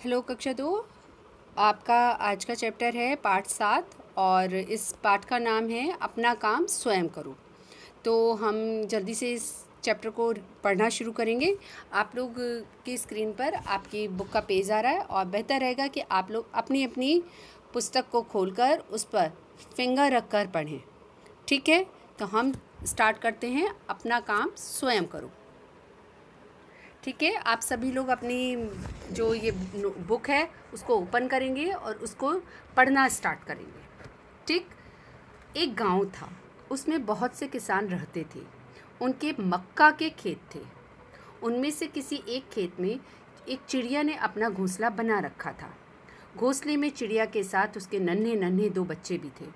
Hello कक्षा 2। आपका आज का चैप्टर है पाठ 7 और इस पाठ का नाम है अपना काम स्वयं करो। तो हम जल्दी से इस चैप्टर को पढ़ना शुरू करेंगे। आप लोग की स्क्रीन पर आपकी बुक का पेज आ रहा है और बेहतर रहेगा कि आप लोग अपनी अपनी पुस्तक को खोलकर उस पर फिंगर रख कर पढ़ें। ठीक है, तो हम स्टार्ट करते हैं। अपना काम स्वयं करो। ठीक है, आप सभी लोग अपनी जो ये बुक है उसको ओपन करेंगे और उसको पढ़ना स्टार्ट करेंगे। ठीक, एक गांव था, उसमें बहुत से किसान रहते थे। उनके मक्का के खेत थे। उनमें से किसी एक खेत में एक चिड़िया ने अपना घोंसला बना रखा था। घोंसले में चिड़िया के साथ उसके नन्हे नन्हे 2 बच्चे भी थे।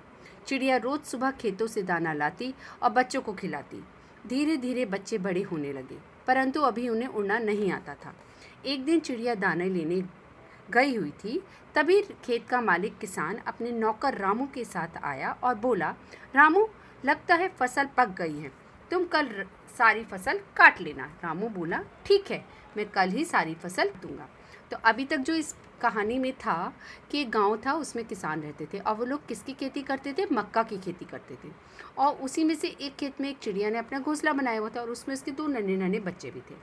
चिड़िया रोज़ सुबह खेतों से दाना लाती और बच्चों को खिलाती। धीरे धीरे बच्चे बड़े होने लगे, परंतु अभी उन्हें उड़ना नहीं आता था। एक दिन चिड़िया दाने लेने गई हुई थी, तभी खेत का मालिक किसान अपने नौकर रामू के साथ आया और बोला, रामू, लगता है फसल पक गई है, तुम कल सारी फसल काट लेना। रामू बोला, ठीक है, मैं कल ही सारी फसल दूंगा। तो अभी तक जो इस कहानी में था कि एक गांव था, उसमें किसान रहते थे और वो लोग किसकी खेती करते थे? मक्का की खेती करते थे। और उसी में से एक खेत में एक चिड़िया ने अपना घोंसला बनाया हुआ था और उसमें उसके 2 नन्हे नन्हे बच्चे भी थे।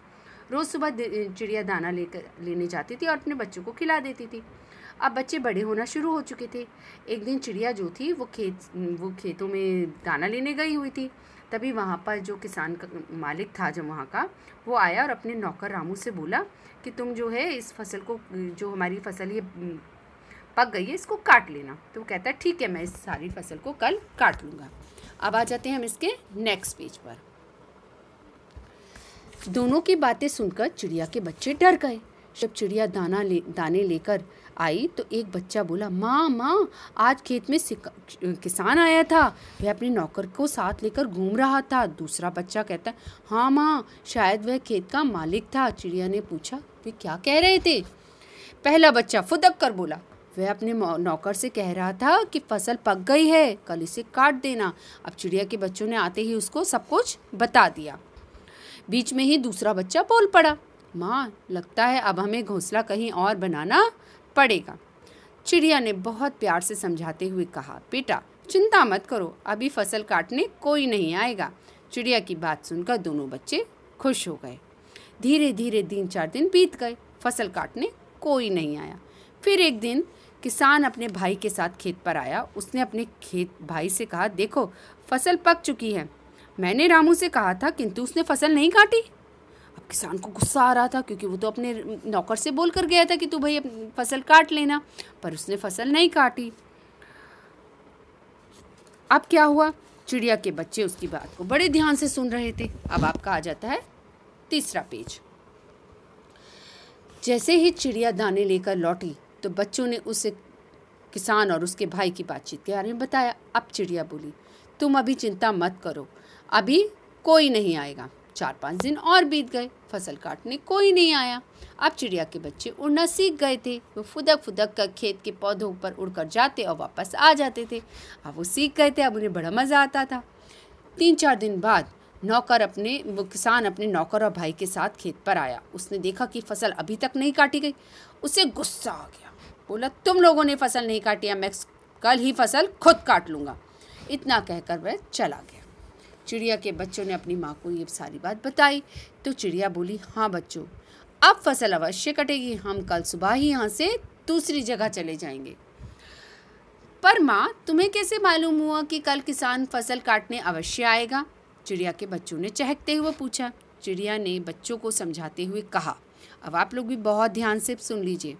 रोज़ सुबह चिड़िया दाना लेने जाती थी और अपने बच्चों को खिला देती थी। अब बच्चे बड़े होना शुरू हो चुके थे। एक दिन चिड़िया जो थी वो खेतों में दाना लेने गई हुई थी। तभी वहाँ पर जो किसान का मालिक था जब वहाँ का, वो आया और अपने नौकर रामू से बोला कि तुम जो है इस फसल को, जो हमारी फसल ये पक गई है, इसको काट लेना। तो वो कहता है, ठीक है, मैं इस सारी फसल को कल काट लूँगा। अब आ जाते हैं हम इसके नेक्स्ट पेज पर। दोनों की बातें सुनकर चिड़िया के बच्चे डर गए। जब चिड़िया दाने लेकर आई तो एक बच्चा बोला, माँ, आज खेत में किसान आया था, वह अपने नौकर को साथ लेकर घूम रहा था। दूसरा बच्चा कहता है, हाँ माँ, शायद वह खेत का मालिक था। चिड़िया ने पूछा, वे क्या कह रहे थे? पहला बच्चा फुदक कर बोला, वह अपने नौकर से कह रहा था कि फसल पक गई है, कल इसे काट देना। अब चिड़िया के बच्चों ने आते ही उसको सब कुछ बता दिया। बीच में ही दूसरा बच्चा बोल पड़ा, माँ, लगता है अब हमें घोंसला कहीं और बनाना पड़ेगा। चिड़िया ने बहुत प्यार से समझाते हुए कहा, बेटा, चिंता मत करो, अभी फसल काटने कोई नहीं आएगा। चिड़िया की बात सुनकर दोनों बच्चे खुश हो गए। धीरे धीरे 3-4 दिन बीत गए, फसल काटने कोई नहीं आया। फिर एक दिन किसान अपने भाई के साथ खेत पर आया। उसने अपने भाई से कहा, देखो, फसल पक चुकी है। मैंने रामू से कहा था, किंतु उसने फसल नहीं काटी। अब किसान को गुस्सा आ रहा था, क्योंकि वो तो अपने नौकर से बोल कर गया था कि तू भाई फसल काट लेना, पर उसने फसल नहीं काटी। अब क्या हुआ? चिड़िया के बच्चे उसकी बात को बड़े ध्यान से सुन रहे थे। अब आपका आ जाता है तीसरा पेज। जैसे ही चिड़िया दाने लेकर लौटी तो बच्चों ने उसे किसान और उसके भाई की बातचीत के बारे में बताया। अब चिड़िया बोली, तुम अभी चिंता मत करो, अभी कोई नहीं आएगा। 4-5 दिन और बीत गए, फसल काटने कोई नहीं आया। अब चिड़िया के बच्चे उड़ना सीख गए थे। वो फुदक फुदक कर खेत के पौधों पर उड़कर जाते और वापस आ जाते थे। अब वो सीख गए थे, अब उन्हें बड़ा मज़ा आता था। 3-4 दिन बाद वो किसान अपने नौकर और भाई के साथ खेत पर आया। उसने देखा कि फसल अभी तक नहीं काटी गई। उसे गुस्सा आ गया। बोला, तुम लोगों ने फसल नहीं काटी है, मैं कल ही फसल खुद काट लूँगा। इतना कहकर वह चला गया। चिड़िया के बच्चों ने अपनी माँ को ये सारी बात बताई तो चिड़िया बोली, हाँ बच्चों, अब फसल अवश्य कटेगी, हम कल सुबह ही यहाँ से दूसरी जगह चले जाएंगे। पर माँ, तुम्हें कैसे मालूम हुआ कि कल किसान फसल काटने अवश्य आएगा? चिड़िया के बच्चों ने चहकते हुए पूछा। चिड़िया ने बच्चों को समझाते हुए कहा, अब आप लोग भी बहुत ध्यान से सुन लीजिए।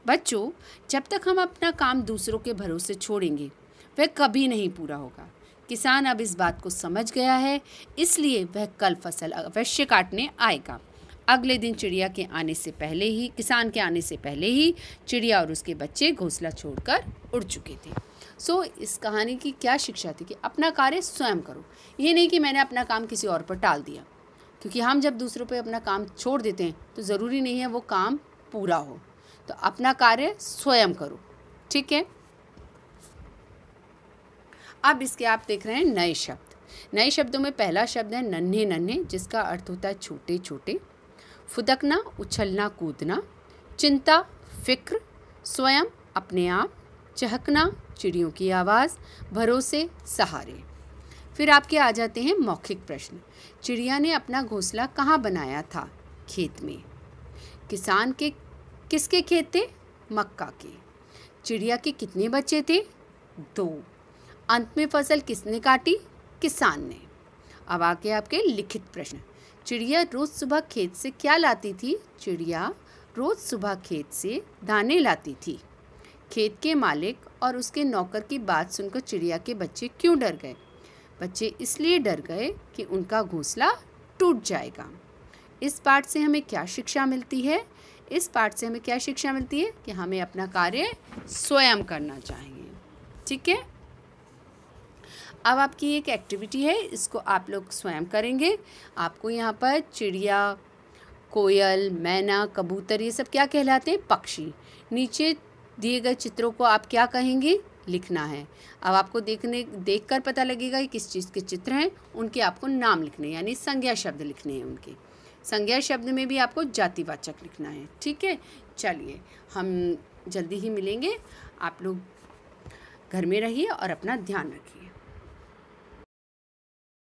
बच्चों, जब तक हम अपना काम दूसरों के भरोसे छोड़ेंगे, वह कभी नहीं पूरा होगा। किसान अब इस बात को समझ गया है, इसलिए वह कल फसल अवश्य काटने आएगा। अगले दिन किसान के आने से पहले ही चिड़िया और उसके बच्चे घोंसला छोड़कर उड़ चुके थे। इस कहानी की क्या शिक्षा थी कि अपना कार्य स्वयं करो। ये नहीं कि मैंने अपना काम किसी और पर टाल दिया, क्योंकि हम जब दूसरों पर अपना काम छोड़ देते हैं तो ज़रूरी नहीं है वो काम पूरा हो। तो अपना कार्य स्वयं करो। ठीक है, अब इसके आप देख रहे हैं नए शब्द। नए शब्दों में पहला शब्द है नन्हे नन्हे, जिसका अर्थ होता है छोटे छोटे। फुदकना, उछलना कूदना। चिंता, फ़िक्र, स्वयं, अपने आप, चहकना, चिड़ियों की आवाज़, भरोसे, सहारे। फिर आपके आ जाते हैं मौखिक प्रश्न। चिड़िया ने अपना घोंसला कहाँ बनाया था? खेत में। किसान के किसके खेत थे? मक्का के। चिड़िया के कितने बच्चे थे? 2। अंत में फसल किसने काटी? किसान ने। अब आके आपके लिखित प्रश्न। चिड़िया रोज़ सुबह खेत से क्या लाती थी? चिड़िया रोज़ सुबह खेत से दाने लाती थी। खेत के मालिक और उसके नौकर की बात सुनकर चिड़िया के बच्चे क्यों डर गए? बच्चे इसलिए डर गए कि उनका घोंसला टूट जाएगा। इस पाठ से हमें क्या शिक्षा मिलती है? इस पाठ से हमें क्या शिक्षा मिलती है कि हमें अपना कार्य स्वयं करना चाहिए। ठीक है। अब आपकी एक एक्टिविटी है, इसको आप लोग स्वयं करेंगे। आपको यहाँ पर चिड़िया, कोयल, मैना, कबूतर, ये सब क्या कहलाते हैं? पक्षी। नीचे दिए गए चित्रों को आप क्या कहेंगे? लिखना है। अब आपको देखकर पता लगेगा कि किस चीज़ के चित्र हैं। उनके आपको नाम लिखने, यानी संज्ञा शब्द लिखने हैं। उनके संज्ञा शब्द में भी आपको जातिवाचक लिखना है। ठीक है। चलिए, हम जल्दी ही मिलेंगे। आप लोग घर में रहिए और अपना ध्यान रखिए।